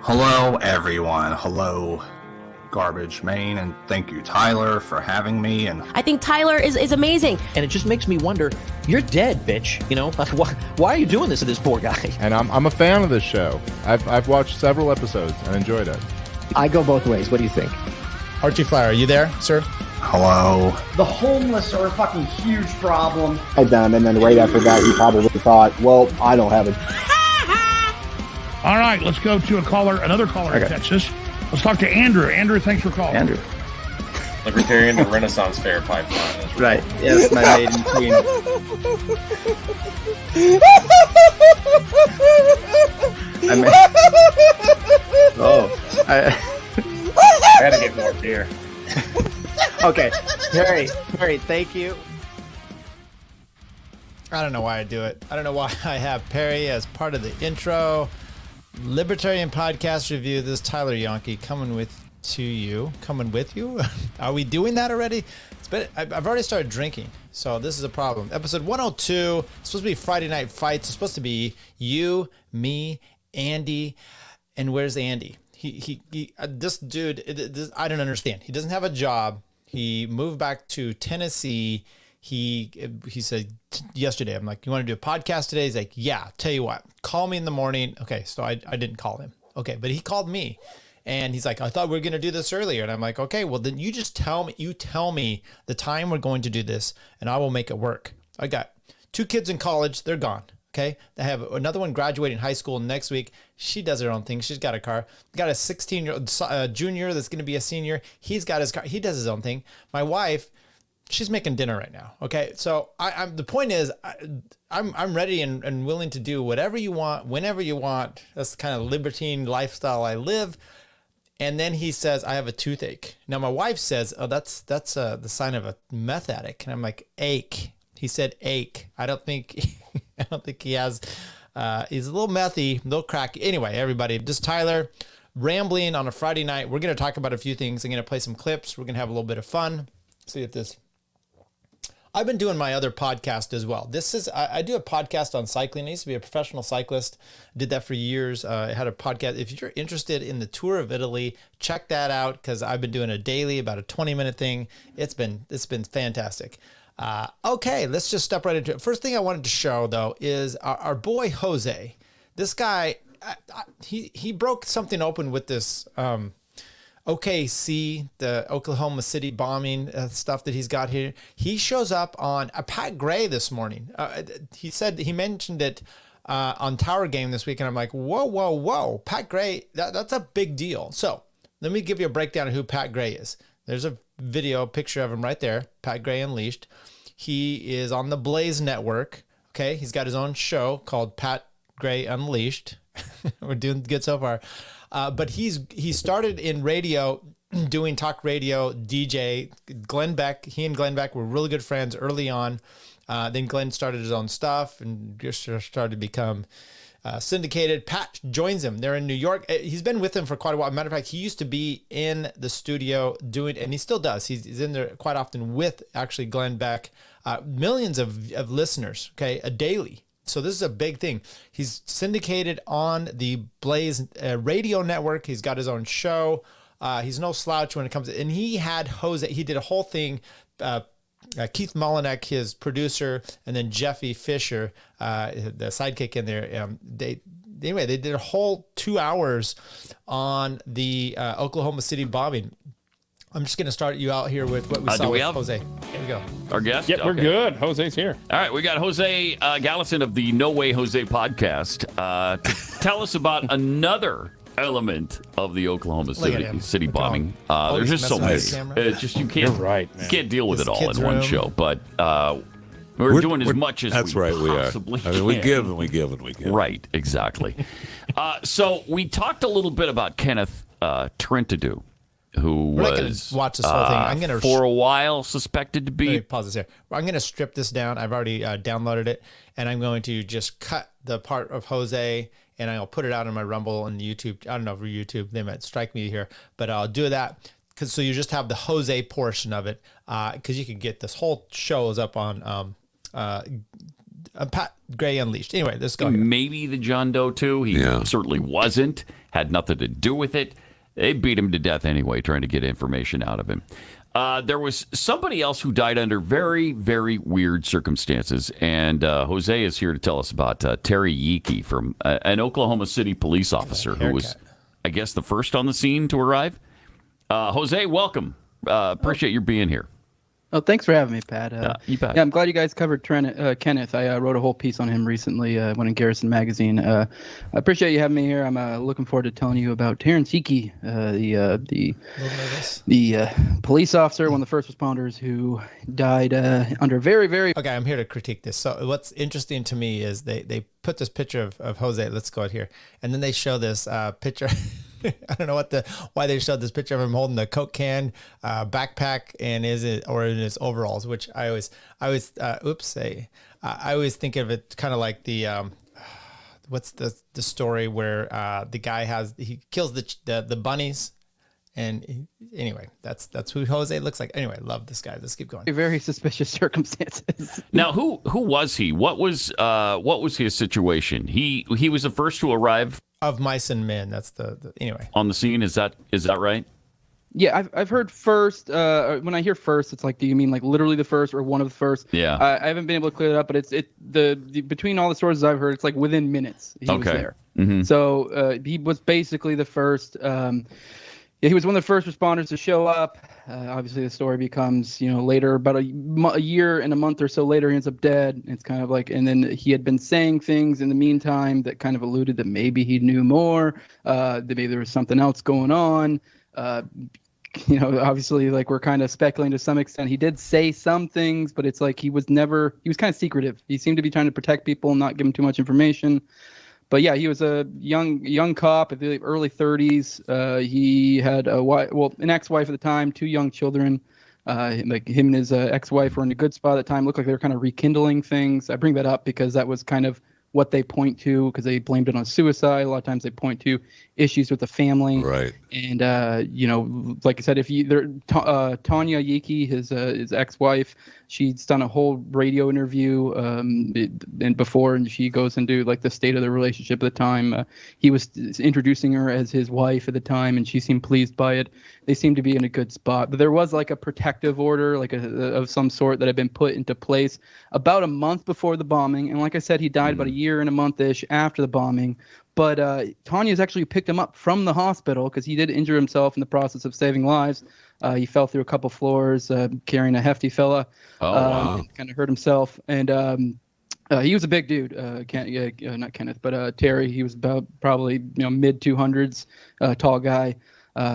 Hello, everyone. Hello, Garbage Maine, and thank you, Tyler, for having me. And I think Tyler is amazing. And it just makes me wonder, you're dead, bitch. You know, why are you doing this to this poor guy? And I'm a fan of this show. I've watched several episodes and enjoyed it. I go both ways. What do you think? Archie Flyer, are you there, sir? hello. The homeless are a fucking huge problem. And then right after that, he probably thought, well, I don't have it. All right, let's go to another caller in Texas. Let's talk to Andrew. Andrew, thanks for calling. Andrew. Libertarian to Renaissance Fair pipeline. Right. Yes, my maiden queen. I had to get more beer. Okay. Harry, thank you. I don't know why I do it. I don't know why I have Perry as part of the intro. Libertarian Podcast Review. This is Tyler Yonke coming with you. Are we doing that already? I've already started drinking, so this is a problem. Episode 102. It's supposed to be Friday Night Fights. It's supposed to be you, me, Andy, and where's Andy? This dude, I don't understand. He doesn't have a job. He moved back to Tennessee. He said yesterday, I'm like, you want to do a podcast today? He's like, yeah, tell you what, call me in the morning. Okay, so I didn't call him. Okay, but he called me. And he's like, I thought we were going to do this earlier. And I'm like, okay, well, then you just tell me the time we're going to do this, and I will make it work. I got 2 kids in college. They're gone. Okay. I have another one graduating high school next week. She does her own thing. She's got a car. Got a 16-year-old junior that's going to be a senior. He's got his car. He does his own thing. My wife, she's making dinner right now. Okay. So the point is I'm ready and willing to do whatever you want, whenever you want. That's the kind of libertine lifestyle I live. And then he says, I have a toothache. Now my wife says, oh, that's the sign of a meth addict. And I'm like, ache. He said ache. I don't think he has, he's a little methy, a little cracky. Anyway, everybody, just Tyler rambling on a Friday night. We're going to talk about a few things. I'm going to play some clips. We're going to have a little bit of fun. See if this, I've been doing my other podcast as well. I do a podcast on cycling. I used to be a professional cyclist. Did that for years. I had a podcast. If you're interested in the tour of Italy, check that out, because I've been doing a daily, about a 20-minute thing. It's been fantastic. Okay, let's just step right into it. First thing I wanted to show, though, is our boy Jose. This guy, he broke something open with this OKC, the Oklahoma City bombing stuff that he's got here. He shows up on Pat Gray this morning. He mentioned it on Tower Game this week, and I'm like, whoa, Pat Gray, that's a big deal. So let me give you a breakdown of who Pat Gray is. There's a picture of him right there, Pat Gray Unleashed. He is on the Blaze Network. Okay, he's got his own show called Pat Gray Unleashed. We're doing good so far. But he started in radio, doing talk radio, DJ. Glenn Beck, he and Glenn Beck were really good friends early on. Then Glenn started his own stuff and just started to become syndicated. Pat joins him. They're in New York. He's been with him for quite a while. Matter of fact, he used to be in the studio doing, and he still does. He's in there quite often with actually Glenn Beck. Millions of listeners, okay, a daily. So this is a big thing. He's syndicated on the Blaze radio network. He's got his own show. He's no slouch when it comes to, and he had Jose. He did a whole thing. Keith Molinek, his producer, and then Jeffy Fisher, the sidekick in there. They did a whole 2 hours on the Oklahoma City bombing. I'm just going to start you out here with what we saw with Jose. Here we go. Our guest? Yep, we're good. Jose's here. All right, we got Jose Gallison of the No Way Jose podcast to tell us about another element of the Oklahoma City bombing. There's just so many. It's just you can't. You're right, man. You can't deal with it all in one show. But we're doing as much as that's we right. We possibly are. I mean, we give and we give and we give. Right. Exactly. So we talked a little bit about Kenneth Trentadue, who We're not going to watch this whole thing. I'm going to for a while suspected to be. Let me pause this here. I'm going to strip this down. I've already downloaded it, and I'm going to just cut the part of Jose, and I'll put it out on my Rumble and YouTube. I don't know for YouTube, they might strike me here, but I'll do that so you just have the Jose portion of it, because you can get this whole show is up on Pat Gray Unleashed. Anyway, let's go. Maybe the John Doe too. He certainly wasn't. had nothing to do with it. They beat him to death anyway, trying to get information out of him. There was somebody else who died under very, very weird circumstances, and Jose is here to tell us about Terry Yeeke, from an Oklahoma City police officer who was, I guess, the first on the scene to arrive. Jose, welcome. Appreciate your being here. Oh, thanks for having me, Pat. You bet. Yeah, I'm glad you guys covered Kenneth. I wrote a whole piece on him recently, one in Garrison Magazine. I appreciate you having me here. I'm looking forward to telling you about Terrence Yeeke, the police officer, one of the first responders who died under very, very... Okay, I'm here to critique this. So what's interesting to me is they put this picture of Jose. Let's go out here. And then they show this picture... I don't know why they showed this picture of him holding the Coke can, backpack, and in his overalls, which I always think of it kind of like the what's the story where the guy kills the bunnies, and anyway, that's who Jose looks like. Anyway, love this guy. Let's keep going. Very suspicious circumstances. Now, who was he? What was his situation? He was the first to arrive. Of Mice and Men, that's the anyway. On the scene, is that right? Yeah, I've heard first. When I hear first, it's like, do you mean like literally the first or one of the first? Yeah. I haven't been able to clear it up, but the between all the sources I've heard, it's like within minutes he was there. Mm-hmm. So he was basically the first. He was one of the first responders to show up. Obviously, the story becomes, later, about a year and a month or so later, he ends up dead. It's kind of like, and then he had been saying things in the meantime that kind of alluded that maybe he knew more, that maybe there was something else going on. Obviously, like, we're kind of speculating to some extent. He did say some things, but it's like he was kind of secretive. He seemed to be trying to protect people and not give them too much information. But yeah, he was a young cop, I believe early 30s. He had an ex-wife at the time, 2 young children. Like him and his ex-wife were in a good spot at the time. Looked like they were kind of rekindling things. I bring that up because that was kind of what they point to, because they blamed it on suicide. A lot of times they point to issues with the family. Right. And, like I said, Tanya Yeeke, his ex-wife, she's done a whole radio interview and she goes into like the state of the relationship at the time. He was introducing her as his wife at the time, and she seemed pleased by it. They seemed to be in a good spot. But there was like a protective order, like of some sort, that had been put into place about a month before the bombing. And like I said, he died about a year and a month-ish after the bombing. But Tanya's actually picked him up from the hospital because he did injure himself in the process of saving lives. He fell through a couple floors carrying a hefty fella. Oh, wow. Kind of hurt himself. And he was a big dude. Not Kenneth, but Terry. He was about probably mid 200s, tall guy.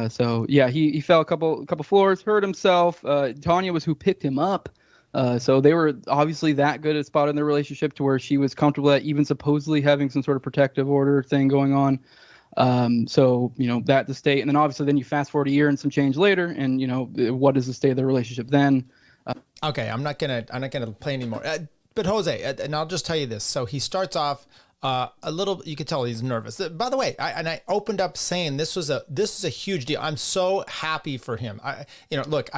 So yeah, he fell a couple floors, hurt himself. Tanya was who picked him up. So they were obviously that good at spot in their relationship to where she was comfortable at even supposedly having some sort of protective order thing going on. So that the state, and then obviously then you fast forward a year and some change later, and what is the state of their relationship then? Okay, I'm not gonna play anymore. But Jose, and I'll just tell you this. So he starts off a little. You could tell he's nervous. By the way, I opened up saying this is a huge deal. I'm so happy for him. Look,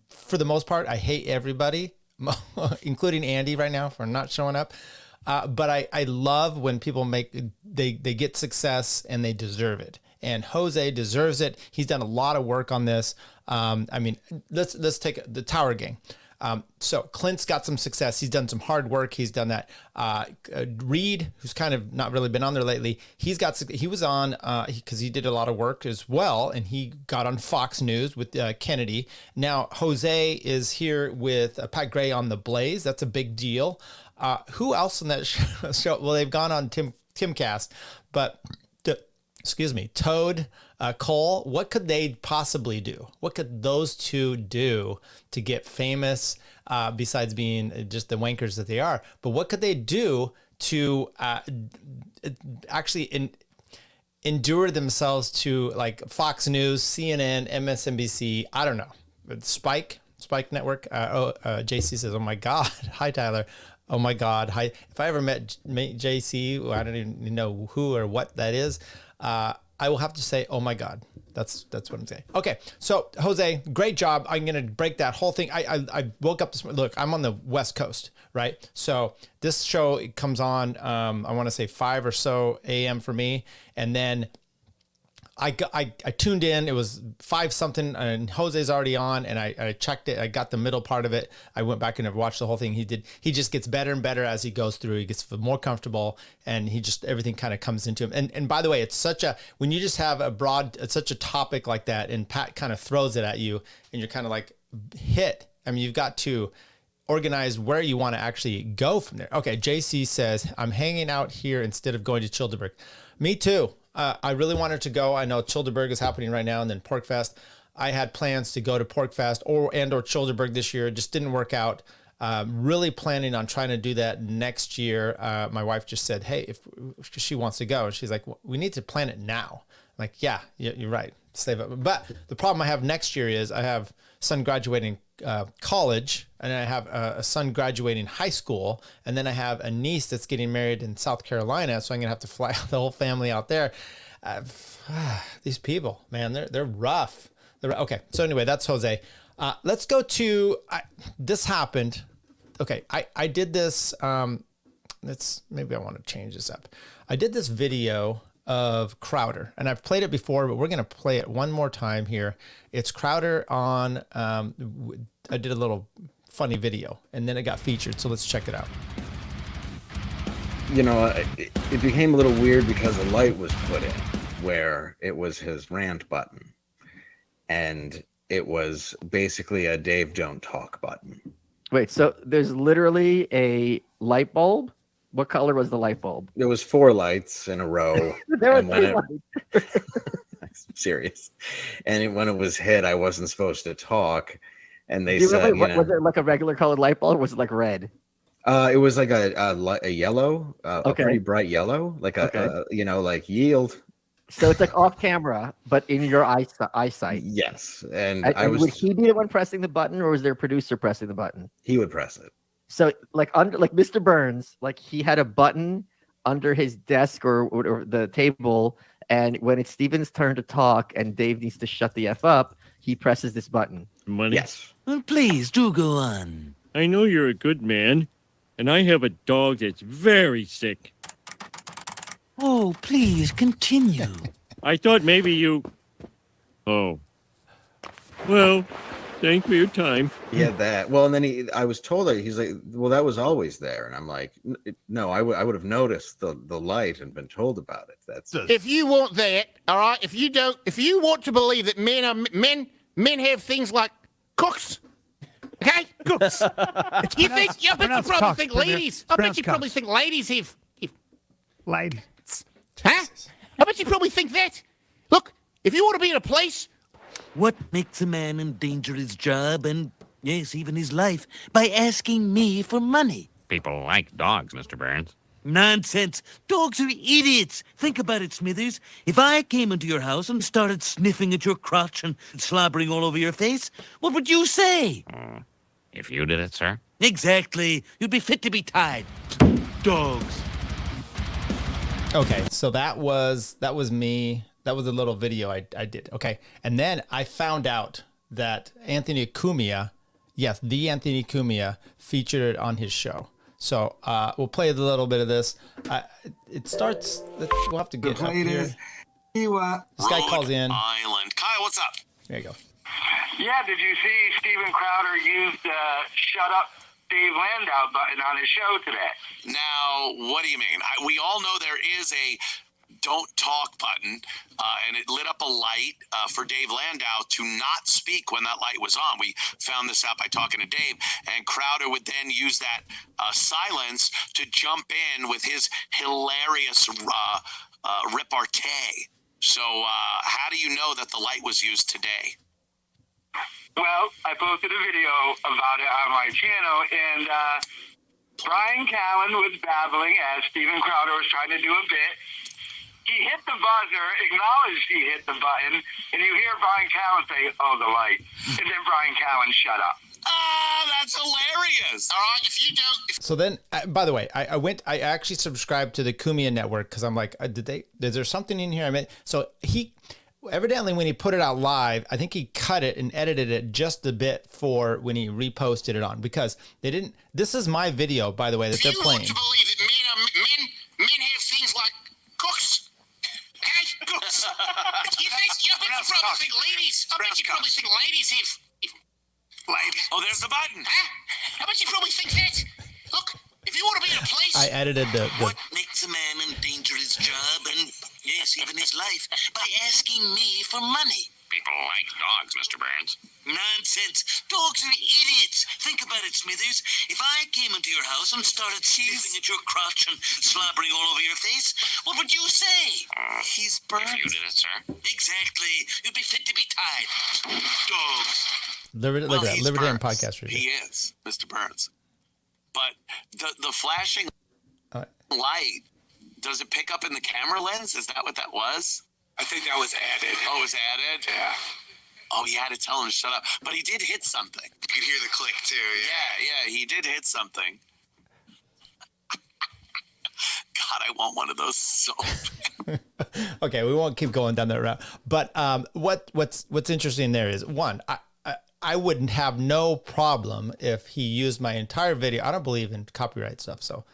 for the most part, I hate everybody, including Andy right now for not showing up. But I love when people they get success and they deserve it. And Jose deserves it. He's done a lot of work on this. Let's take the Tower Gang. So Clint's got some success. He's done some hard work. He's done that. Reed, who's kind of not really been on there lately, he was on because he did a lot of work as well, and he got on Fox News with Kennedy. Now Jose is here with Pat Gray on The Blaze. That's a big deal. Who else in that show? Well, they've gone on Timcast, but Toad, Cole, what could they possibly do? What could those two do to get famous, besides being just the wankers that they are? But what could they do to actually endure themselves to like Fox News, CNN, MSNBC? I don't know. Spike Network. JC says, "Oh my God, hi Tyler." Oh my God, hi. If I ever met JC, I don't even know who or what that is. I will have to say, oh my God. That's what I'm saying. Okay, so Jose, great job. I'm gonna break that whole thing. I woke up this morning. Look, I'm on the West Coast, right? So this show, it comes on, I want to say 5 or so a.m. for me, and then I tuned in. It was 5 something, and Jose's already on, and I checked it. I got the middle part of it. I went back and watched the whole thing. He just gets better and better as he goes through. He gets more comfortable, and everything kind of comes into him. And by the way, it's when you just have such a topic like that, and Pat kind of throws it at you, and you're kind of like hit. I mean, you've got to organize where you want to actually go from there. Okay, JC says, I'm hanging out here instead of going to Childeberg. Me too. I really wanted to go. I know Childeberg is happening right now, and then Porkfest. I had plans to go to Porkfest or Childeberg this year. It just didn't work out. Really planning on trying to do that next year. My wife just said, hey, if she wants to go, she's like, well, we need to plan it now. I'm like, yeah, you're right. Save up. But the problem I have next year is I have son graduating college, and I have a son graduating high school, and then I have a niece that's getting married in South Carolina, so I'm gonna have to fly the whole family out there. These people, man, they're rough. Okay, so anyway, that's Jose. Let's go to this happened. Okay, I did this. Maybe I want to change this up. I did this video of Crowder, and I've played it before, but we're going to play it one more time here. It's Crowder on, I did a little funny video, and then it got featured, so let's check it out. You know, it became a little weird because a light was put in where it was his rant button, and it was basically a Dave Don't Talk button. Wait, so there's literally a light bulb? What color was the light bulb? There was 4 lights in a row. There were 3 lights. I'm serious. And when it was hit, I wasn't supposed to talk. And they said, was it like a regular colored light bulb, or was it like red? It was like a yellow, a pretty bright yellow, like like yield. So it's like off camera, but in your eyesight. Yes. And would he be the one pressing the button, or was there a producer pressing the button? He would press it. So like Mr. Burns, like he had a button under his desk or the table, and when it's Steven's turn to talk and Dave needs to shut the F up, he presses this button. Money? Yes. Well, please do go on. I know you're a good man, and I have a dog that's very sick. Oh, please continue. I thought maybe you... Oh. Well, thanks for your time. He had that. Well, and then I was told that he's like, well, that was always there. And I'm like, no, I would have noticed the light and been told about it. If you want that, all right, if you want to believe that men have things like cooks, okay? Cooks. I bet you probably think ladies have ladies. Huh? I bet you probably think that. Look, if you want to be in a place... What makes a man endanger his job and, yes, even his life by asking me for money? People like dogs, Mr. Burns. Nonsense. Dogs are idiots. Think about it, Smithers. If I came into your house and started sniffing at your crotch and slobbering all over your face, what would you say? If you did it, sir? Exactly. You'd be fit to be tied. Dogs. Okay, so that was me. That was a little video I did. Okay, and then I found out that Anthony Cumia, yes, the Anthony Cumia, featured it on his show. So we'll play a little bit of this. It starts. We'll have to get up here. This guy calls in. Island. Kyle, what's up? There you go. Yeah, did you see Steven Crowder used "Shut Up, Dave Landau" button on his show today? Now, what do you mean? We all know there is a "Don't Talk" button, and it lit up a light for Dave Landau to not speak when that light was on. We found this out by talking to Dave, and Crowder would then use that silence to jump in with his hilarious repartee. So how do you know that the light was used today? Well, I posted a video about it on my channel, and Brian Callen was babbling as Steven Crowder was trying to do a bit. He hit the buzzer, acknowledged he hit the button, and you hear Brian Callen say, "Oh, the light." And then Brian Callen shut up. That's hilarious. All right, if you don't... So then, by the way, I actually subscribed to the Cumia network because I'm like, is there something in here? I mean, so he, evidently when he put it out live, I think he cut it and edited it just a bit for when he reposted it on, because they didn't, this is my video, by the way, that they're playing. If you want to believe that men have things like cooks, okay? Cooks. If you probably think ladies. I bet you probably think ladies if ladies. Oh, there's the button. Huh? I bet you probably think that. Look, if you want to be in a place. I edited the What makes a man endanger his job and, yes, even his life by asking me for money? People like dogs, Mr. Burns. Nonsense. Dogs are idiots. Think about it, Smithers. If I came into your house and started sniffing at your crotch and slobbering all over your face, what would you say? He's Burns. If you did it, sir. Exactly. You'd be fit to be tied. Dogs. Libertarian Burns. podcast review. He is, Mr. Burns. But the flashing light, does it pick up in the camera lens? Is that what that was? I think that was added. Oh, it was added? Yeah. Oh, you had to tell him to shut up. But he did hit something. You could hear the click, too. Yeah, he did hit something. God, I want one of those so bad. Okay, we won't keep going down that route. But what's interesting there is, one, I wouldn't have no problem if he used my entire video. I don't believe in copyright stuff, so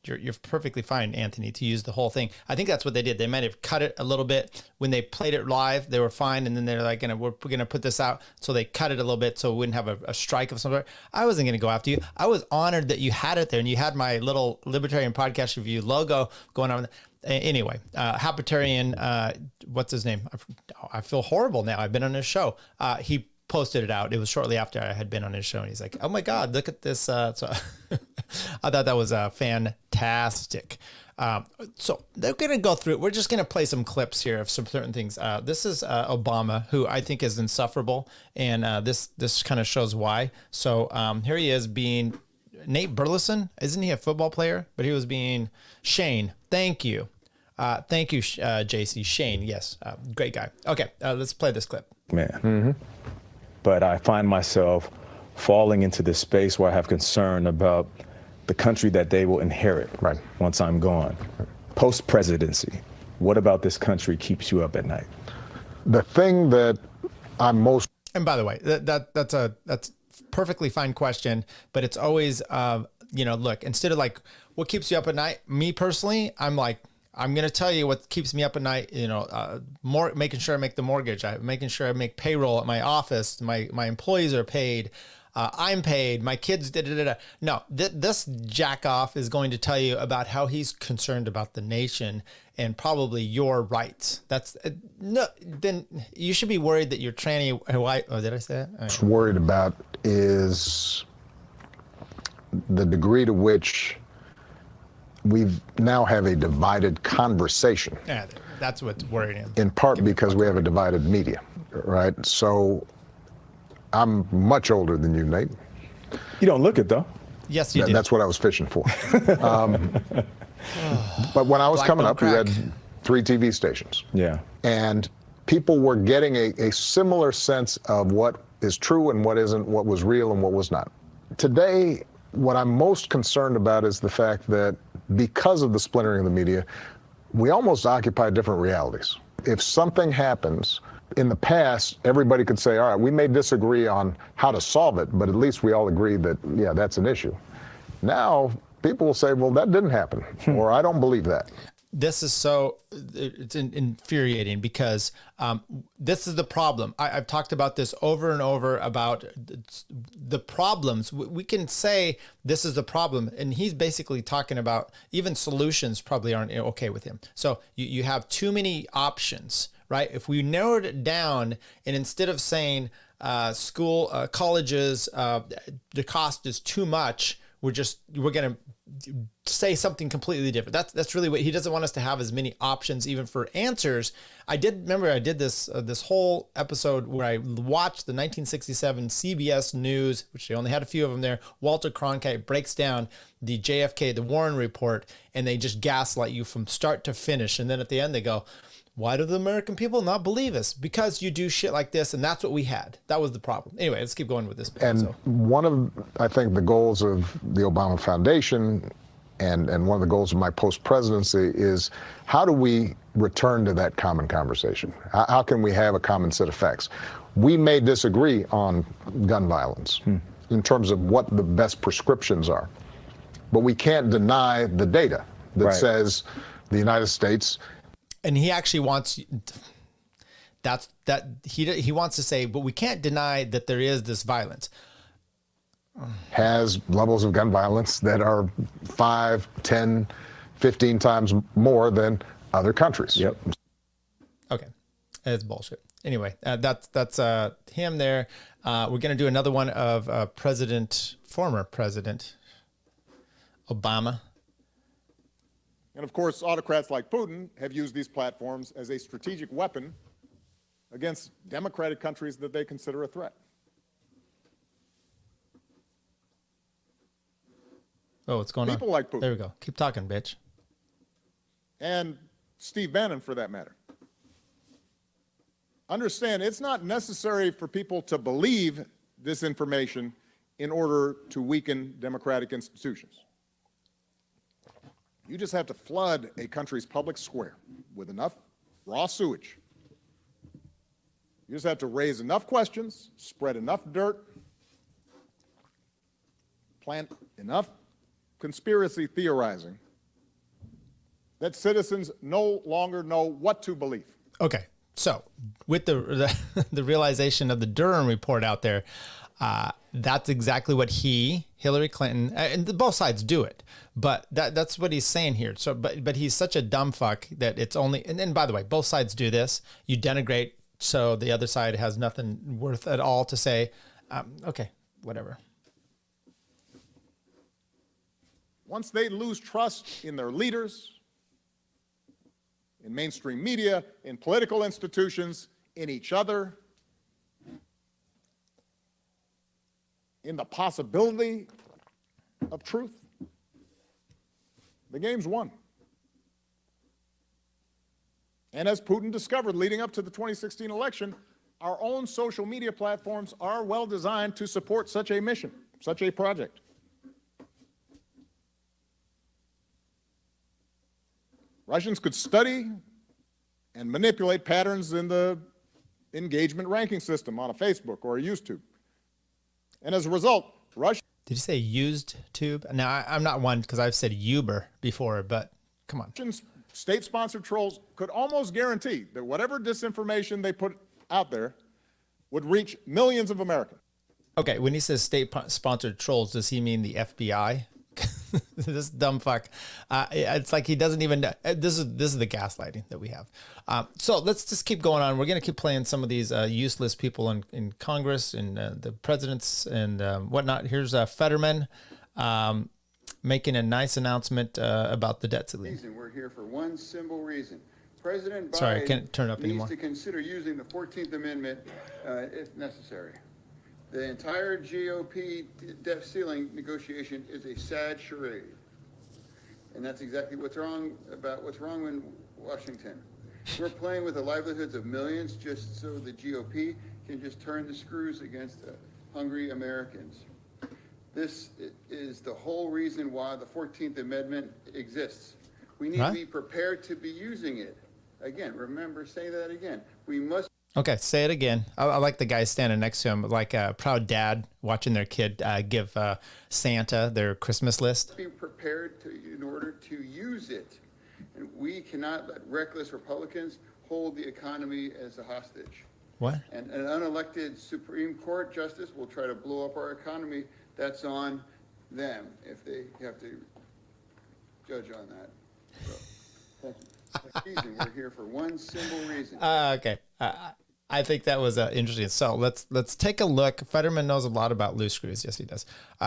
you're perfectly fine, Anthony, to use the whole thing. I think that's what they did. They might have cut it a little bit when they played it live. They were fine, and then they're like, we're gonna put this out, so they cut it a little bit so we wouldn't have a strike of some sort. I wasn't gonna go after you. I was honored that you had it there, and you had my little Libertarian Podcast Review logo going on. Anyway, Libertarian, what's his name? I feel horrible now. I've been on his show. He posted it out. It was shortly after I had been on his show, and he's like, "Oh my God, look at this!" So I thought that was fantastic. So they're gonna go through it. We're just gonna play some clips here of some certain things. This is Obama, who I think is insufferable, and this kind of shows why. So here he is being Nate Burleson. Isn't he a football player? But he was being Shane. Thank you, JC Shane. Yes, great guy. Okay, let's play this clip. Man. But I find myself falling into this space where I have concern about the country that they will inherit once I'm gone. Post-presidency, what about this country keeps you up at night? The thing that I'm most... And by the way, that's perfectly fine question, but it's always, look, instead of like, what keeps you up at night? Me personally, I'm like, I'm going to tell you what keeps me up at night, making sure I make the mortgage, making sure I make payroll at my office, my employees are paid, I'm paid, my kids, No, this jackoff is going to tell you about how he's concerned about the nation and probably your rights. That's, no, then you should be worried that your tranny wife, did I say that? What's worried about is the degree to which we now have a divided conversation. Yeah, that's what's worrying him. In part because we have a divided media, right? So I'm much older than you, Nate. You don't look it, though. Yes, you do. That's what I was fishing for. But when I was coming up, we had 3 TV stations. Yeah. And people were getting a similar sense of what is true and what isn't, what was real and what was not. Today, what I'm most concerned about is the fact that because of the splintering of the media, we almost occupy different realities. If something happens, in the past, everybody could say, all right, we may disagree on how to solve it, but at least we all agree that, yeah, that's an issue. Now, people will say, well, that didn't happen, or I don't believe that. This is it's infuriating because this is the problem. I've talked about this over and over about the problems. We can say this is the problem, and he's basically talking about even solutions probably aren't okay with him. So you have too many options, right? If we narrowed it down, and instead of saying colleges, the cost is too much, we're going to say something completely different. That's really what he doesn't want us to have, as many options even for answers. I did this whole episode where I watched the 1967 CBS News, which they only had a few of them there. Walter Cronkite breaks down the JFK, the Warren Report, and they just gaslight you from start to finish. And then at the end they go, why do the American people not believe us? Because you do shit like this, and that's what we had. That was the problem. Anyway, let's keep going with this. And one of, I think, the goals of the Obama Foundation and one of the goals of my post-presidency is how do we return to that common conversation? How can we have a common set of facts? We may disagree on gun violence in terms of what the best prescriptions are, but we can't deny the data that says the United States. And he actually wants, he wants to say, but we can't deny that there is this violence. Has levels of gun violence that are 5, 10, 15 times more than other countries. Yep. Okay, it's bullshit. Anyway, that's him there. We're gonna do another one of former President Obama. And of course, autocrats like Putin have used these platforms as a strategic weapon against democratic countries that they consider a threat. Oh, what's going on? People like Putin. There we go. Keep talking, bitch. And Steve Bannon, for that matter. Understand, it's not necessary for people to believe this information in order to weaken democratic institutions. You just have to flood a country's public square with enough raw sewage. You just have to raise enough questions, spread enough dirt, plant enough conspiracy theorizing that citizens no longer know what to believe. Okay, so with the realization of the Durham report out there, that's exactly what Hillary Clinton, and both sides do it, but that's what he's saying here. So, but he's such a dumb fuck that it's only, and then by the way, both sides do this. You denigrate, so the other side has nothing worth at all to say. Okay, whatever. Once they lose trust in their leaders, in mainstream media, in political institutions, in each other, in the possibility of truth, the game's won. And as Putin discovered leading up to the 2016 election, our own social media platforms are well designed to support such a mission, such a project. Russians could study and manipulate patterns in the engagement ranking system on a Facebook or a YouTube. And as a result, Russia... Did you say used tube? Now, I'm not one because I've said Uber before, but come on. Russian state-sponsored trolls could almost guarantee that whatever disinformation they put out there would reach millions of Americans. Okay, when he says state-sponsored trolls, does he mean the FBI? This dumb fuck. It's like he doesn't even know. This is the gaslighting that we have. So let's just keep going on. We're going to keep playing some of these useless people in Congress and the presidents and whatnot. Here's Fetterman making a nice announcement about the debt ceiling. We're here for one simple reason. President Biden Sorry, I can't turn it up needs anymore. to consider using the 14th Amendment if necessary. The entire GOP debt ceiling negotiation is a sad charade. And that's exactly what's wrong in Washington. We're playing with the livelihoods of millions just so the GOP can just turn the screws against hungry Americans. This is the whole reason why the 14th Amendment exists. We need to be prepared to be using it. Again, remember, say that again. We must... Okay, say it again. I like the guy standing next to him, like a proud dad watching their kid give Santa their Christmas list. Be prepared in order to use it. And we cannot let reckless Republicans hold the economy as a hostage. What? And an unelected Supreme Court justice will try to blow up our economy. That's on them if they have to judge on that. So, thank you. We're here for one simple reason. Okay. I think that was interesting. So let's take a look. Fetterman knows a lot about loose screws. Yes, he does.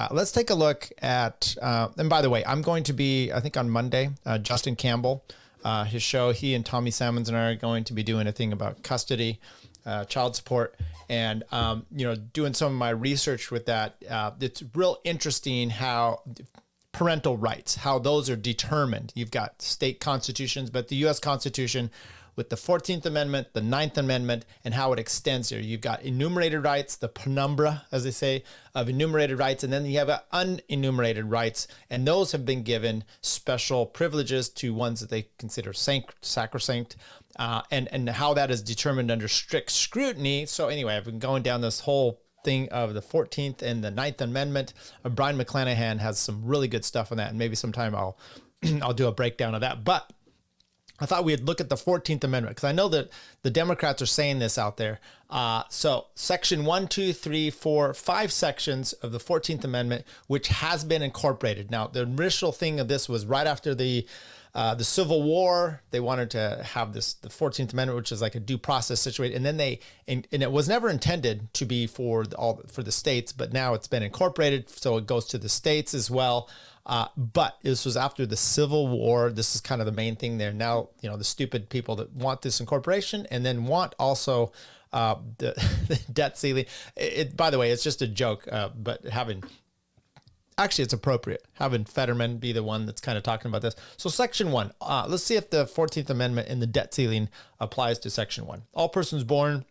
Let's take a look at, and by the way, I'm going to be, I think on Monday, Justin Campbell, his show, he and Tommy Salmons and I are going to be doing a thing about custody, child support, and, doing some of my research with that. It's real interesting how parental rights, how those are determined. You've got state constitutions, but the U.S. Constitution with the 14th Amendment, the 9th Amendment, and how it extends here. You've got enumerated rights, the penumbra, as they say, of enumerated rights, and then you have unenumerated rights, and those have been given special privileges to ones that they consider sacrosanct, and how that is determined under strict scrutiny. So anyway, I've been going down this whole thing of the 14th and the 9th Amendment. Brian McClanahan has some really good stuff on that, and maybe sometime I'll do a breakdown of that. But I thought we'd look at the 14th Amendment because I know that the Democrats are saying this out there. So section 1, 2, 3, 4, 5 sections of the 14th Amendment, which has been incorporated. Now, the initial thing of this was right after the Civil War. They wanted to have the 14th Amendment, which is like a due process situation. And then and it was never intended to be for the states, but now it's been incorporated. So it goes to the states as well. But this was after the Civil War. This is kind of the main thing there. Now, the stupid people that want this incorporation and then want also the debt ceiling. By the way, it's just a joke, but actually it's appropriate having Fetterman be the one that's kind of talking about this. So section 1, let's see if the 14th Amendment and the debt ceiling applies to section 1. All persons born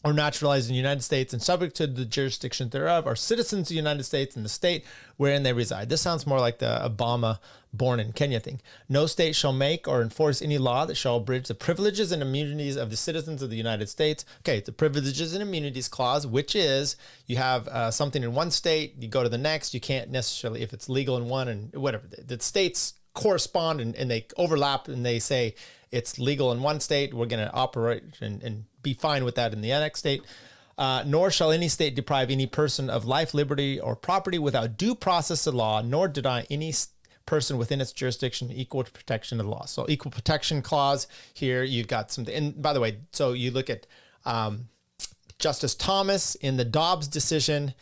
or naturalized in the United States and subject to the jurisdiction thereof are citizens of the United States and the state wherein they reside. This sounds more like the Obama born in Kenya thing. No state shall make or enforce any law that shall abridge the privileges and immunities of the citizens of the United States. Okay, the privileges and immunities clause, which is you have something in one state, you go to the next, you can't necessarily, if it's legal in one and whatever, the states correspond and they overlap and they say it's legal in one state, we're going to operate and be fine with that in the next state. Nor shall any state deprive any person of life, liberty, or property without due process of law, nor deny any person within its jurisdiction equal protection of the law. So equal protection clause here, you've got something. And by the way, so you look at Justice Thomas in the Dobbs decision.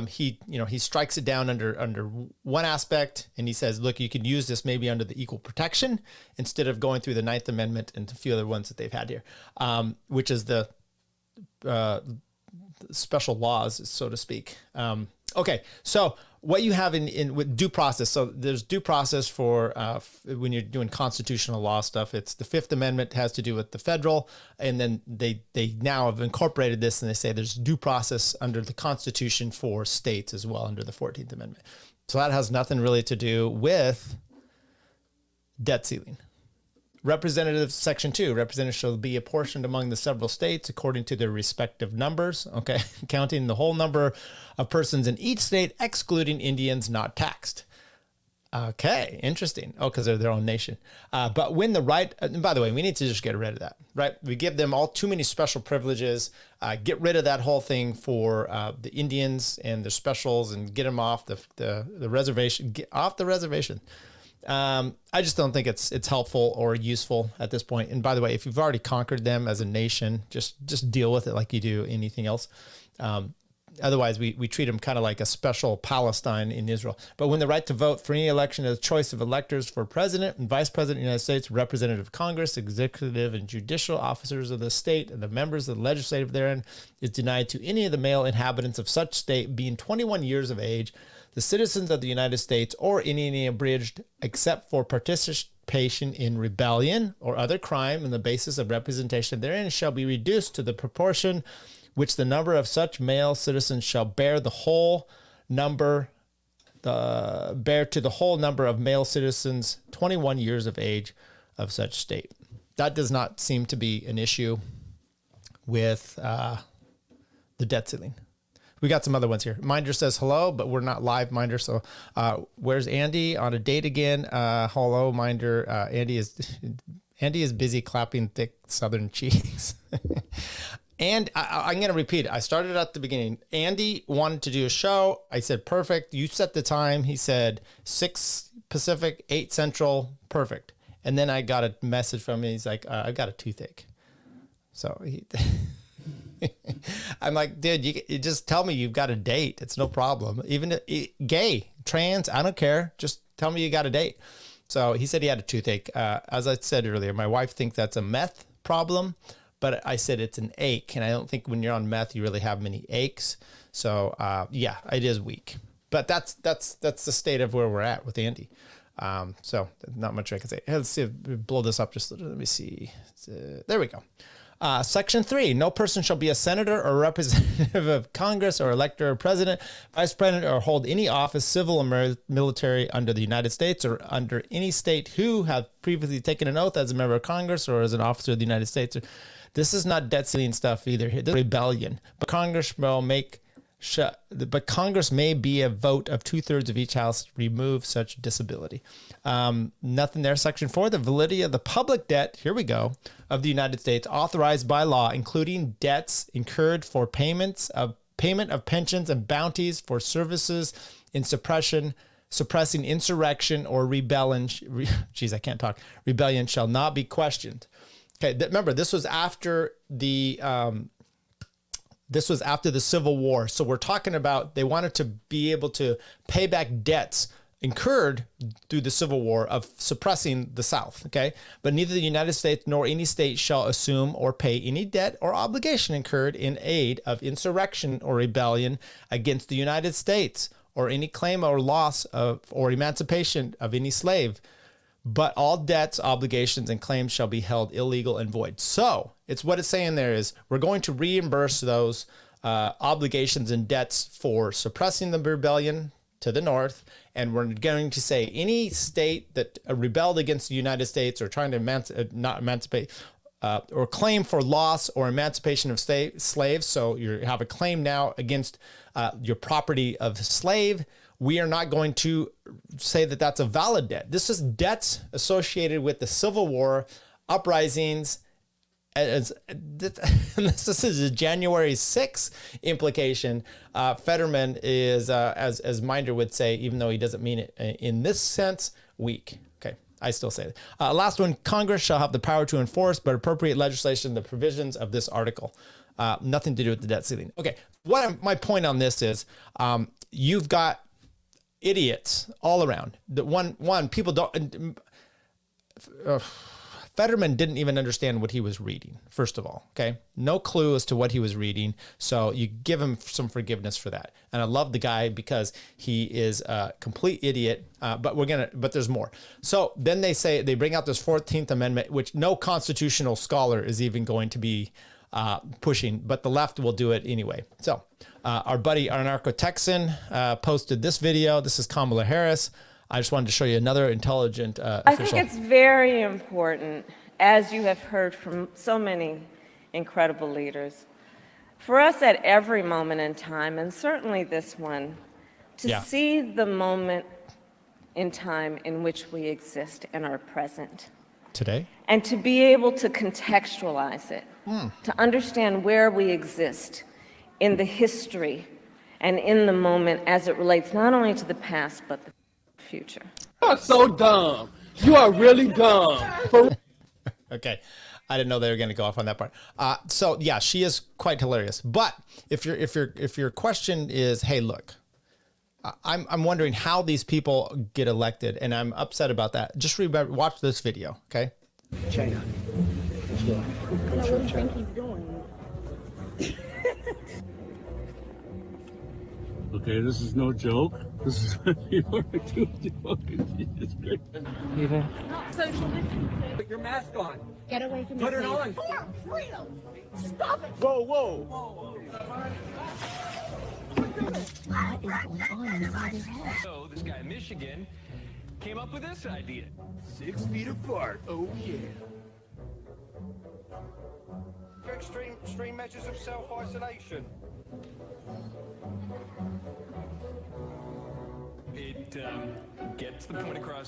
He strikes it down under one aspect, and he says, look, you could use this maybe under the equal protection instead of going through the 9th Amendment and a few other ones that they've had here, which is the special laws, so to speak. Okay, so what you have in with due process. So there's due process for when you're doing constitutional law stuff. It's the 5th Amendment has to do with the federal, and then they now have incorporated this, and they say there's due process under the Constitution for states as well under the 14th Amendment. So that has nothing really to do with debt ceiling. Representative section 2, representatives shall be apportioned among the several states according to their respective numbers, okay, counting the whole number of persons in each state, excluding Indians not taxed. Okay, interesting. Oh, because they're their own nation. But when the right, and by the way, we need to just get rid of that, right? We give them all too many special privileges. Get rid of that whole thing for the Indians and their specials and get them off the reservation, get off the reservation. I just don't think it's helpful or useful at this point. And by the way, if you've already conquered them as a nation, just deal with it like you do anything else. Otherwise, we treat them kind of like a special Palestine in Israel. But when the right to vote for any election as choice of electors for president and vice president of the United States, representative of Congress, executive and judicial officers of the state, and the members of the legislative therein is denied to any of the male inhabitants of such state being 21 years of age, the citizens of the United States, or any abridged except for participation in rebellion or other crime on the basis of representation therein shall be reduced to the proportion which the number of such male citizens shall bear to the whole number of male citizens 21 years of age of such state. That does not seem to be an issue with the debt ceiling. We got some other ones here. Minder says hello, but we're not live, Minder. So where's Andy on a date again? Hello, Minder. Andy is busy clapping thick Southern cheeks. And I'm going to repeat it. I started at the beginning. Andy wanted to do a show. I said, perfect. You set the time. He said 6 Pacific, 8 Central. Perfect. And then I got a message from him. He's like, I've got a toothache. So I'm like, dude, you just tell me you've got a date. It's no problem. Even gay, trans, I don't care. Just tell me you got a date. So he said he had a toothache. As I said earlier, my wife thinks that's a meth problem. But I said it's an ache, and I don't think when you're on meth you really have many aches. So yeah, it is weak. But that's the state of where we're at with Andy. So not much I can say. Let's see, blow this up just a little. Let me see. There we go. Section 3, no person shall be a senator or representative of Congress or elector or president, vice president, or hold any office, civil or military, under the United States or under any state who have previously taken an oath as a member of Congress or as an officer of the United States. This is not debt ceiling stuff either. This is rebellion. But Congress will make but Congress may be a vote of 2/3 of each house to remove such disability. Nothing there. Section 4, the validity of the public debt, here we go, of the United States authorized by law, including debts incurred for payment of pensions and bounties for services in suppressing insurrection or rebellion. Rebellion shall not be questioned. Okay, remember, this was after the Civil War. So we're talking about they wanted to be able to pay back debts incurred through the Civil War of suppressing the South, okay? But neither the United States nor any state shall assume or pay any debt or obligation incurred in aid of insurrection or rebellion against the United States, or any claim or loss of or emancipation of any slave. But all debts, obligations, and claims shall be held illegal and void. So it's what it's saying there is we're going to reimburse those obligations and debts for suppressing the rebellion to the north. And we're going to say any state that rebelled against the United States or trying to not emancipate or claim for loss or emancipation of slaves. So you have a claim now against your property of slave. We are not going to say that that's a valid debt. This is debts associated with the Civil War, uprisings. This is a January 6th implication. Fetterman is, as Minder would say, even though he doesn't mean it in this sense, weak. Okay, I still say it. Last one, Congress shall have the power to enforce but appropriate legislation the provisions of this article. Nothing to do with the debt ceiling. Okay, my point on this is you've got idiots all around. People don't. Fetterman didn't even understand what he was reading, first of all, okay? No clue as to what he was reading, so you give him some forgiveness for that. And I love the guy because he is a complete idiot, but there's more. So then they bring out this 14th Amendment, which no constitutional scholar is even going to be pushing, but the left will do it anyway. So our buddy, our Anarcho-Texan, posted this video. This is Kamala Harris. I just wanted to show you another intelligent official. I think it's very important, as you have heard from so many incredible leaders, for us at every moment in time, and certainly this one, to see the moment in time in which we exist and are present. Today? And to be able to contextualize it, to understand where we exist in the history and in the moment as it relates not only to the past, but the future. You are so dumb. You are really dumb. Okay. I didn't know they were going to go off on that part. So yeah, she is quite hilarious. But if your question is, hey, look, I'm wondering how these people get elected, and I'm upset about that. Just remember, watch this video, okay? China. What do you think he's doing? Okay, this is no joke. This is what people are doing. Fucking Jesus Christ. Social distancing. Put your mask on. Get away from me. Put it on. For freedom. Stop it. Whoa, whoa. What is going on inside your head? So this guy in Michigan came up with this idea. 6 feet apart. Oh yeah. Extreme measures of self-isolation. It gets the point across.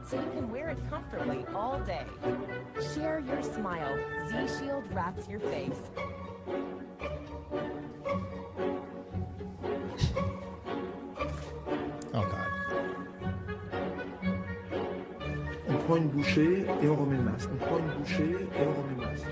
So you can wear it comfortably all day. Share your smile. Z-Shield wraps your face. Oh God. On prend une bouchée et on remet le masque. On prend une bouchée et on remet le masque.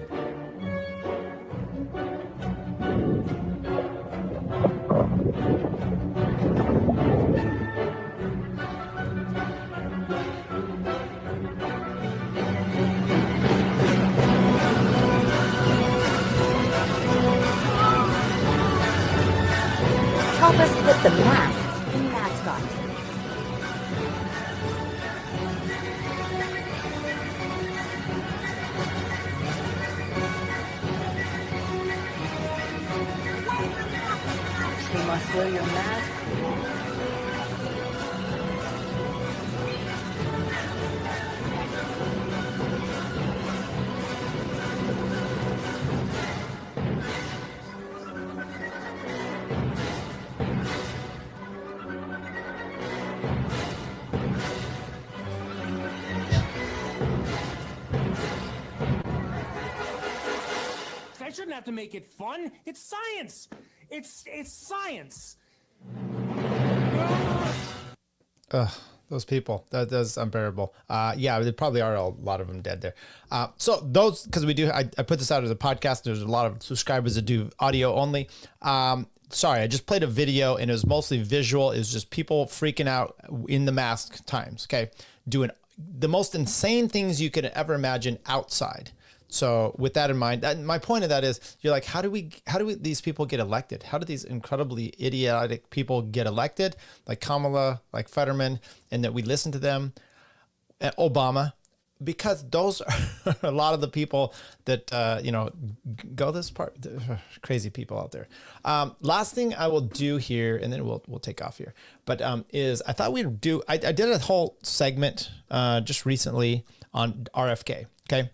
Help us put the mask in mascot. You must wear your mask. shouldn't have to make it fun. It's science. It's science. Ugh, those people, that's unbearable. Yeah, there probably are a lot of them dead there. So those, because I put this out as a podcast. There's a lot of subscribers that do audio only. Sorry, I just played a video and it was mostly visual. It was just people freaking out in the mask times. Okay, doing the most insane things you could ever imagine outside. So with that in mind, my point of that is, you're like, how do these people get elected? How do these incredibly idiotic people get elected? Like Kamala, like Fetterman, and that we listen to them, Obama, because those are a lot of the people that, go this part, crazy people out there. Last thing I will do here, and then we'll take off here, but is I thought we'd do, I did a whole segment just recently on RFK, okay?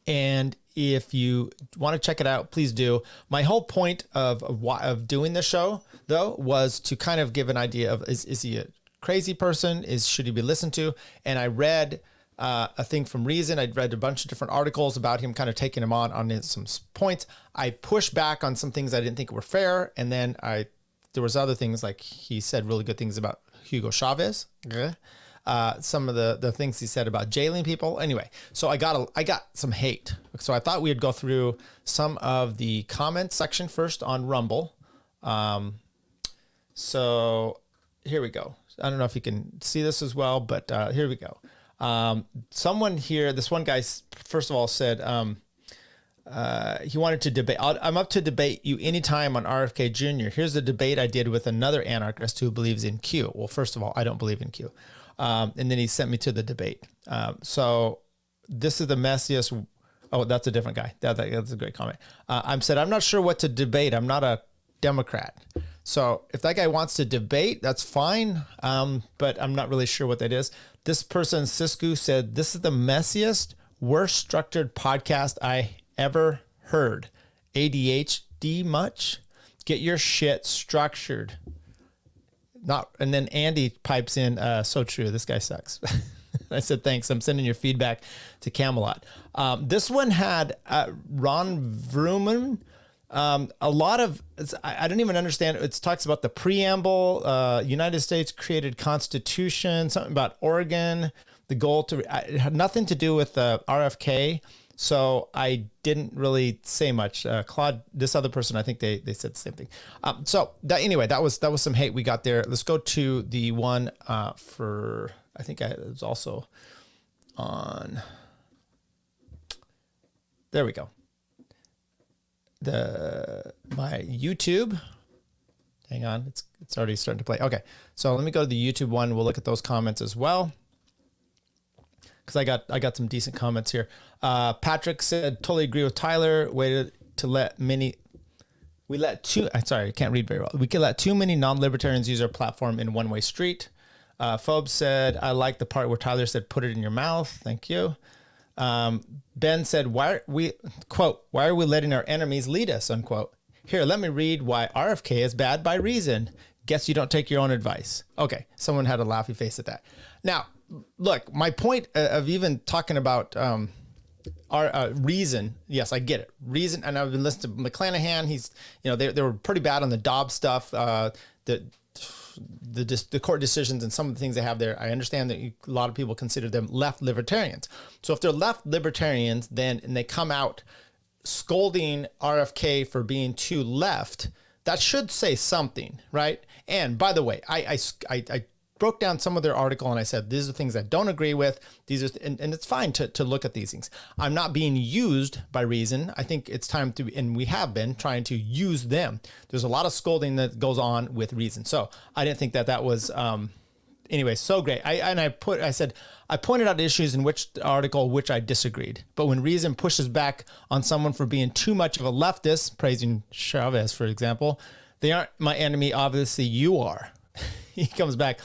And if you want to check it out, please do. My whole point of doing the show, though, was to kind of give an idea of, is he a crazy person? Should he be listened to? And I read a thing from Reason. I'd read a bunch of different articles about him, kind of taking him on some points. I pushed back on some things I didn't think were fair. And then there was other things, like he said really good things about Hugo Chavez. Some of the things he said about jailing people. Anyway, so I got some hate. So I thought we'd go through some of the comments section first on Rumble. So here we go. I don't know if you can see this as well, but here we go. Someone here, this one guy, first of all said he wanted to debate. I'm up to debate you anytime on RFK Jr. Here's the debate I did with another anarchist who believes in Q. Well, first of all, I don't believe in Q. And then he sent me to the debate. So this is the messiest. Oh, that's a different guy. That's a great comment. I'm not sure what to debate. I'm not a Democrat. So if that guy wants to debate, that's fine. But I'm not really sure what that is. This person, Sisku, said, this is the messiest, worst structured podcast I ever heard. ADHD much? Get your shit structured. And then Andy pipes in, so true, this guy sucks. I said, thanks. I'm sending your feedback to Camelot. This one had Ron Vrooman. A lot of, I don't even understand. It talks about the preamble, United States created Constitution, something about Oregon, the goal to, it had nothing to do with RFK. So I didn't really say much. Claude, this other person, I think they said the same thing. Anyway, that was some hate we got there. Let's go to the one for, I think it was also on, there we go. My YouTube, hang on, it's already starting to play. Okay, so let me go to the YouTube one. We'll look at those comments as well, because I got some decent comments here. Patrick said, totally agree with Tyler. Waited to let many. I can't read very well. We can let too many non-libertarians use our platform in one-way street. Phobes said, I like the part where Tyler said, put it in your mouth. Thank you. Ben said, why are we letting our enemies lead us, unquote. Here, let me read why RFK is bad by Reason. Guess you don't take your own advice. Okay, someone had a laughy face at that. Now, look, my point of even talking about our Reason, yes, I get it. Reason, and I've been listening to McClanahan. He's, they were pretty bad on the Dobbs stuff, the court decisions and some of the things they have there. I understand that a lot of people consider them left libertarians. So if they're left libertarians, and they come out scolding RFK for being too left, that should say something, right? And by the way, I broke down some of their article and I said, these are things I don't agree with. These are, and it's fine to look at these things. I'm not being used by Reason. I think it's time to, and we have been trying to use them. There's a lot of scolding that goes on with Reason. So I didn't think that was, anyway, so great. I pointed out issues in which article, which I disagreed. But when Reason pushes back on someone for being too much of a leftist, praising Chavez, for example, they aren't my enemy. Obviously you are. He comes back.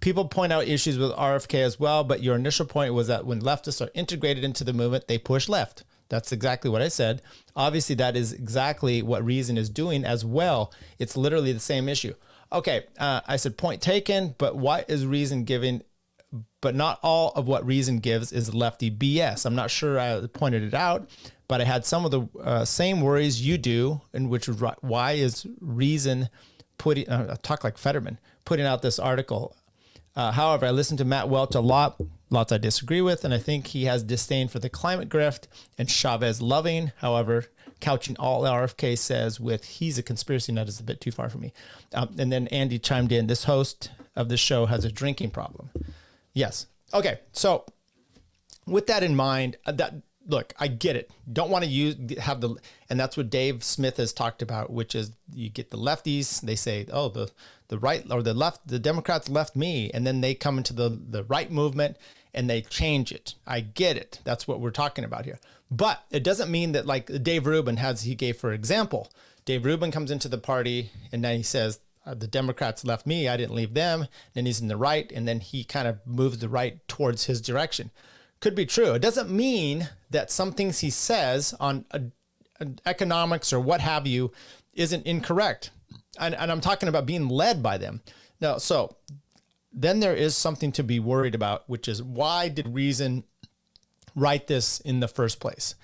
People point out issues with RFK as well, but your initial point was that when leftists are integrated into the movement, they push left. That's exactly what I said. Obviously, that is exactly what Reason is doing as well. It's literally the same issue. Okay, I said point taken, but why is Reason giving but not all of what Reason gives is lefty BS. I'm not sure I pointed it out, but I had some of the same worries you do, and which is why is Reason putting, talk like Fetterman, putting out this article. However, I listened to Matt Welch a lot, lots I disagree with, and I think he has disdain for the climate grift and Chavez loving. However, couching all RFK says with he's a conspiracy nut is a bit too far for me. And then Andy chimed in, this host of the show has a drinking problem. Yes. Okay. So with that in mind, look, I get it. Don't want to and that's what Dave Smith has talked about, which is you get the lefties. They say, oh, the right or the left, the Democrats left me. And then they come into the right movement and they change it. I get it. That's what we're talking about here. But it doesn't mean that like Dave Rubin he gave, for example, Dave Rubin comes into the party and then he says, the Democrats left me, I didn't leave them. Then he's in the right, and then he kind of moves the right towards his direction. Could be true. It doesn't mean that some things he says on economics or what have you isn't incorrect. And I'm talking about being led by them. Now, so then there is something to be worried about, which is why did Reason write this in the first place?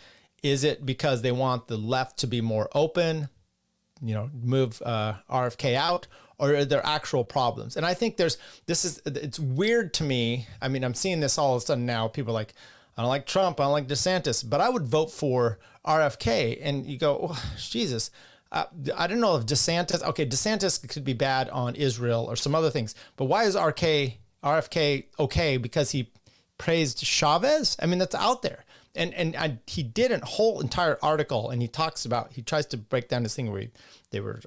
Is it because they want the left to be more open, move RFK out, or are there actual problems? And I think it's weird to me. I mean, I'm seeing this all of a sudden now. People are like, I don't like Trump, I don't like DeSantis, but I would vote for RFK. And you go, oh, Jesus, I don't know if DeSantis could be bad on Israel or some other things, but why is RFK okay? Because he praised Chavez? I mean, that's out there. And he did a whole entire article, and he tries to break down this thing where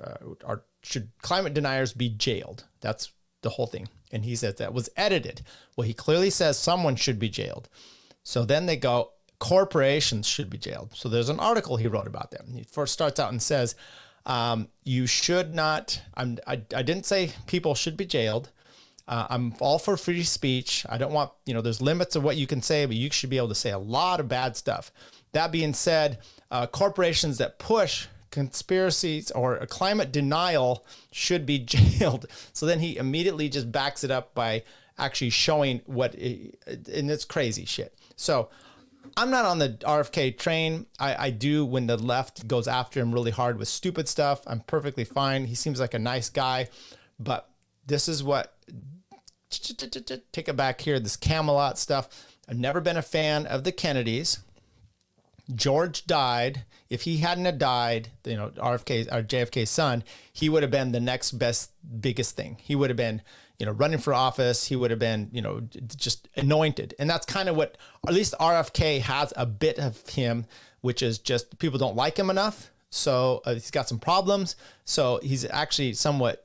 should climate deniers be jailed? That's the whole thing. And he says that was edited. Well, he clearly says someone should be jailed. So then they go, corporations should be jailed. So there's an article he wrote about them. He first starts out and says, you should not, I didn't say people should be jailed. I'm all for free speech. I don't want, there's limits of what you can say, but you should be able to say a lot of bad stuff. That being said, corporations that push conspiracies or climate denial should be jailed. So then he immediately just backs it up by actually showing and it's crazy shit. So I'm not on the RFK train. I do when the left goes after him really hard with stupid stuff. I'm perfectly fine. He seems like a nice guy, but this is what, take it back here, this Camelot stuff. I've never been a fan of the Kennedys. George died. If he hadn't have died, RFK or JFK's son, he would have been the next biggest thing. He would have been, running for office. He would have been, just anointed. And that's kind of what, at least RFK has a bit of him, which is just people don't like him enough. So he's got some problems. So he's actually somewhat,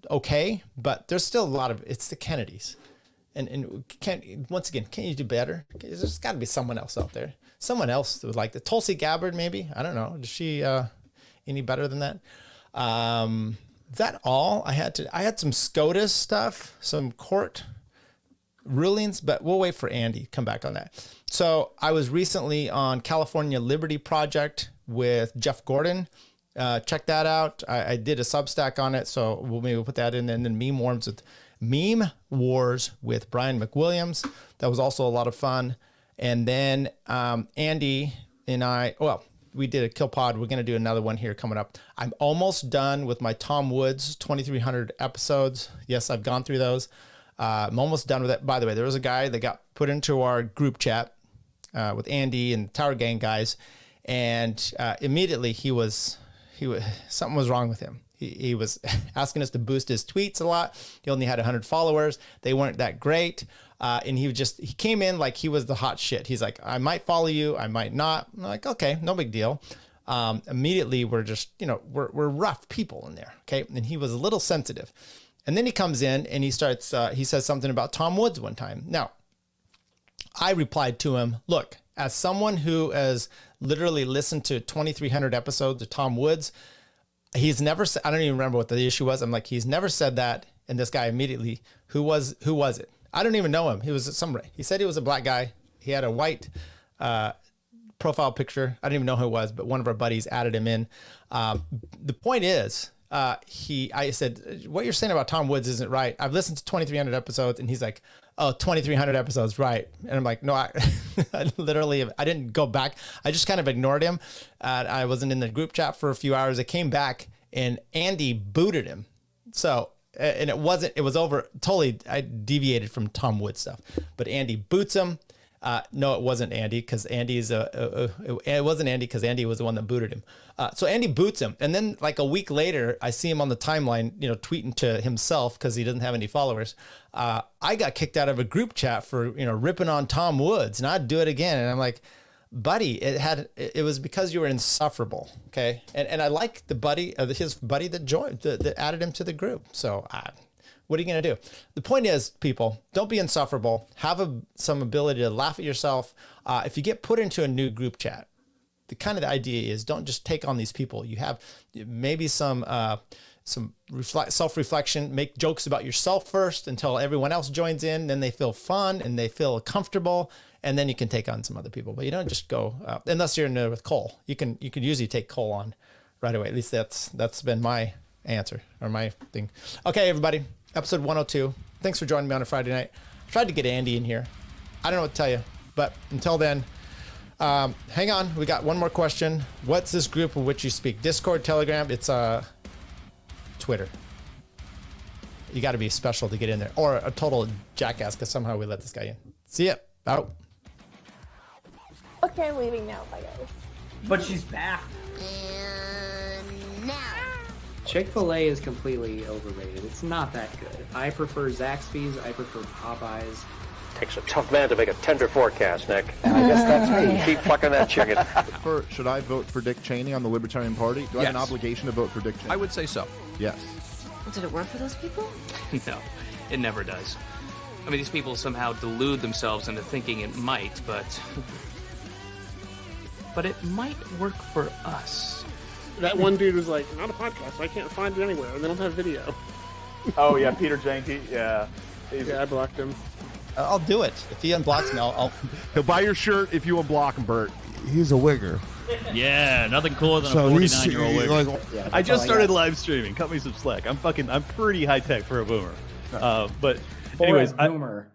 okay, but there's still a lot of, it's the Kennedys. And once again, can't you do better? There's got to be someone else out there. Someone else that would like the Tulsi Gabbard, maybe. I don't know. Is she any better than that? Is that all I had to? I had some SCOTUS stuff, some court rulings, but we'll wait for Andy. Come back on that. So I was recently on California Liberty Project with Jeff Gordon. Check that out. I did a Substack on it, so we'll maybe put that in. And then Meme Wars with Brian McWilliams. That was also a lot of fun. And then Andy and I, we did a Kill Pod. We're going to do another one here coming up. I'm almost done with my Tom Woods 2,300 episodes. Yes, I've gone through those. I'm almost done with it. By the way, there was a guy that got put into our group chat with Andy and the Tower Gang guys. And immediately he was something was wrong with him. He was asking us to boost his tweets a lot. He only had 100 followers. They weren't that great. And he came in like he was the hot shit. He's like, I might follow you, I might not. I'm like, okay, no big deal. Immediately we're just, we're rough people in there. Okay. And he was a little sensitive. And then he comes in and he says something about Tom Woods one time. Now, I replied to him, look, as someone who has literally listened to 2,300 episodes of Tom Woods, he's never said, I don't even remember what the issue was. I'm like, he's never said that. And this guy immediately, who was it? I don't even know him. He said he was a black guy. He had a white profile picture. I don't even know who it was, but one of our buddies added him in. The point is, I said, what you're saying about Tom Woods isn't right. I've listened to 2,300 episodes, and he's like, oh, 2,300 episodes, right? And I'm like, no, I literally, I didn't go back. I just kind of ignored him. I wasn't in the group chat for a few hours. I came back, and Andy booted him. So, and it was over, totally, I deviated from Tom Woods stuff. But Andy boots him. No, it wasn't Andy, because it wasn't Andy, because Andy was the one that booted him. So Andy boots him, and then like a week later, I see him on the timeline, tweeting to himself because he doesn't have any followers. I got kicked out of a group chat for ripping on Tom Woods, and I'd do it again. And I'm like, buddy, it was because you were insufferable, okay? And I like the buddy, his buddy that joined, that added him to the group. So. What are you going to do? The point is, people, don't be insufferable. Have some ability to laugh at yourself. If you get put into a new group chat, the idea is don't just take on these people. You have maybe some self-reflection. Make jokes about yourself first until everyone else joins in. Then they feel fun and they feel comfortable, and then you can take on some other people. But you don't just go unless you're in there with Cole. You can usually take Cole on right away. At least that's been my answer or my thing. Okay, everybody. Episode 102. Thanks for joining me on a Friday night. I tried to get Andy in here. I don't know what to tell you, but until then, hang on. We got one more question. What's this group in which you speak? Discord, Telegram? It's Twitter. You got to be special to get in there, or a total jackass because somehow we let this guy in. See ya. Out. Okay, I'm leaving now. Bye, guys. But she's back. And now. Chick-fil-A is completely overrated. It's not that good. I prefer Zaxby's. I prefer Popeyes. Takes a tough man to make a tender forecast, Nick. And I guess that's me. Keep fucking that chicken. Should I vote for Dick Cheney on the Libertarian Party? Do I have an obligation to vote for Dick Cheney? I would say so. Yes. Did it work for those people? No, it never does. I mean, these people somehow delude themselves into thinking it might, but it might work for us. That one dude was like, not a podcast. I can't find it anywhere. And they don't have video. Oh, yeah, Peter Janke. Yeah. Yeah, I blocked him. I'll do it. If he unblocks me, I'll... He'll buy your shirt if you unblock him, Bert. He's a wigger. Yeah, nothing cooler than a 49-year-old wigger. I just started live streaming. Cut me some slack. I'm pretty high tech for a boomer. But anyways, boomer.